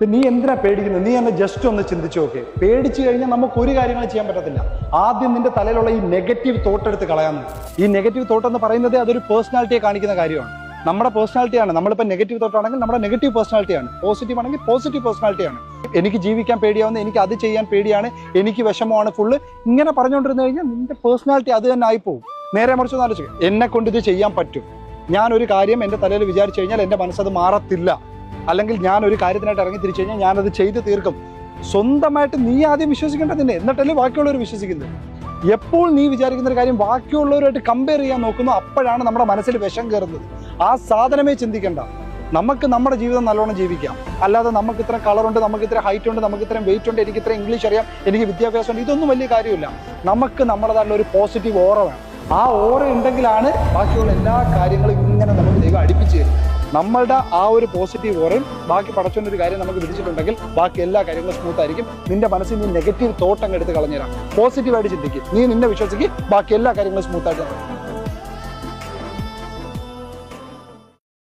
നീ എന്തിനാ പേടിക്കുന്നത്? നീ എന്നെ ജസ്റ്റ് ഒന്ന് ചിന്തിച്ചു നോക്കെ. പേടിച്ചു കഴിഞ്ഞാൽ നമുക്ക് ഒരു കാര്യങ്ങൾ ചെയ്യാൻ പറ്റത്തില്ല. ആദ്യം നിന്റെ തലയിലുള്ള ഈ നെഗറ്റീവ് തോട്ട് എടുത്ത് കളയാമെന്ന്. ഈ നെഗറ്റീവ് തോട്ട് എന്ന് പറയുന്നത് അതൊരു പേഴ്സണാലിറ്റിയെ കാണിക്കുന്ന കാര്യമാണ്. നമ്മുടെ പേഴ്സണാലിറ്റിയാണ്. നമ്മളിപ്പോൾ നെഗറ്റീവ് തോട്ടാണെങ്കിൽ നമ്മുടെ നെഗറ്റീവ് പേഴ്സണാലിറ്റിയാണ്, പോസിറ്റീവ് ആണെങ്കിൽ പോസിറ്റീവ് പേഴ്സണാലിറ്റിയാണ്. എനിക്ക് ജീവിക്കാൻ പേടിയാവുന്ന, എനിക്ക് അത് ചെയ്യാൻ പേടിയാണ്, എനിക്ക് വിഷമമാണ്, ഫുള്ള് ഇങ്ങനെ പറഞ്ഞുകൊണ്ടിരുന്നു കഴിഞ്ഞാൽ നിന്റെ പേഴ്സണാലിറ്റി അത് തന്നെ ആയിപ്പോവും. നേരെ മറിച്ചൊന്ന് ആലോചിക്കുക, എന്നെ കൊണ്ട് ഇത് ചെയ്യാൻ പറ്റും, ഞാനൊരു കാര്യം എൻ്റെ തലയിൽ വിചാരിച്ചു കഴിഞ്ഞാൽ എൻ്റെ മനസ്സത് മാറത്തില്ല, അല്ലെങ്കിൽ ഞാൻ ഒരു കാര്യത്തിനായിട്ട് ഇറങ്ങി തിരിച്ചു കഴിഞ്ഞാൽ ഞാനത് ചെയ്ത് തീർക്കും. സ്വന്തമായിട്ട് നീ ആദ്യം വിശ്വസിക്കേണ്ടതിനെ, എന്നിട്ടല്ലേ ബാക്കിയുള്ളവർ വിശ്വസിക്കുന്നത്. എപ്പോൾ നീ വിചാരിക്കുന്ന ഒരു കാര്യം ബാക്കിയുള്ളവരുമായിട്ട് കമ്പയർ ചെയ്യാൻ നോക്കുന്നു, അപ്പോഴാണ് നമ്മുടെ മനസ്സിൽ വിഷം കയറുന്നത്. ആ സാധനമേ ചിന്തിക്കേണ്ട. നമുക്ക് നമ്മുടെ ജീവിതം നല്ലോണം ജീവിക്കാം. അല്ലാതെ നമുക്ക് ഇത്ര കളറുണ്ട്, നമുക്ക് ഇത്ര ഹൈറ്റ് ഉണ്ട്, നമുക്ക് ഇത്രയും വെയിറ്റ് ഉണ്ട്, എനിക്ക് ഇത്ര ഇംഗ്ലീഷ് അറിയാം, എനിക്ക് വിദ്യാഭ്യാസം ഉണ്ട്, ഇതൊന്നും വലിയ കാര്യമില്ല. നമുക്ക് നമ്മുടേതായിട്ടുള്ള ഒരു പോസിറ്റീവ് ഓറ വേണം. ആ ഓറ ഉണ്ടെങ്കിലാണ് ബാക്കിയുള്ള എല്ലാ കാര്യങ്ങളും ഇങ്ങനെ നമുക്ക് ദൈവം അടുപ്പിച്ച് തരും. നമ്മളുടെ ആ ഒരു പോസിറ്റീവ് ഓറയും ബാക്കി പടച്ചോൻ്റെ ഒരു കാര്യം നമുക്ക് വിധിച്ചിട്ടുണ്ടെങ്കിൽ ബാക്കി എല്ലാ കാര്യങ്ങളും സ്മൂത്ത് ആയിരിക്കും. നിന്റെ മനസ്സിൽ നീ നെഗറ്റീവ് തോട്ട് അങ്ങ് എടുത്ത് കളഞ്ഞുതരാം. പോസിറ്റീവായിട്ട് ചിന്തിക്കും, നീ നിന്നെ വിശ്വസിക്കും, ബാക്കി എല്ലാ കാര്യങ്ങളും സ്മൂത്തായിട്ട്